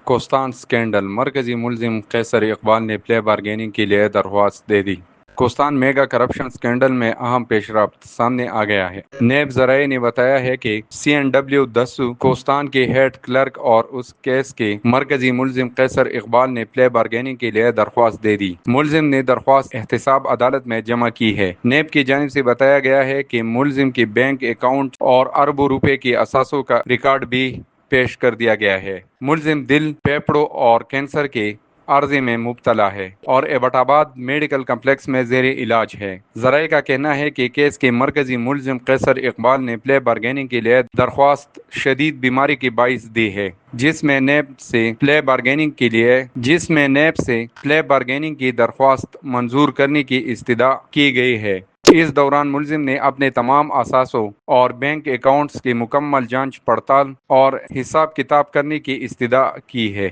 کوستان scandal, مرکزی ملزم قیصر اقبال نے پلے بارگیننگ کے لیے درخواست دے دی۔ کوستان میگا کرپشن سکینڈل میں اہم پیش رفت سامنے آ گیا ہے۔ نیب ذرائع نے بتایا ہے کہ CNW دسو کوستان کے ہیڈ کلرک اور اس کیس کے مرکزی ملزم قیصر اقبال نے پلے بارگیننگ کے لیے درخواست دے دی۔ ملزم نے درخواست احتساب عدالت میں جمع کی ہے۔ نیب کی جانب سے بتایا گیا ہے کہ ملزم کے بینک اکاؤنٹ اور اربوں روپے کے اثاثوں کا ریکارڈ بھی پیش کر دیا گیا ہے۔ ملزم دل، پھیپھڑوں اور کینسر کے عارضے میں مبتلا ہے اور ایبٹ آباد میڈیکل کمپلیکس میں زیر علاج ہے۔ ذرائع کا کہنا ہے کہ کیس کے مرکزی ملزم قیصر اقبال نے پلے بارگیننگ کے لیے درخواست شدید بیماری کے باعث دی ہے، جس میں نیب سے پلے بارگیننگ کی درخواست منظور کرنے کی استدعا کی گئی ہے۔ اس دوران ملزم نے اپنے تمام اثاثوں اور بینک اکاؤنٹس کی مکمل جانچ پڑتال اور حساب کتاب کرنے کی استدعا کی ہے۔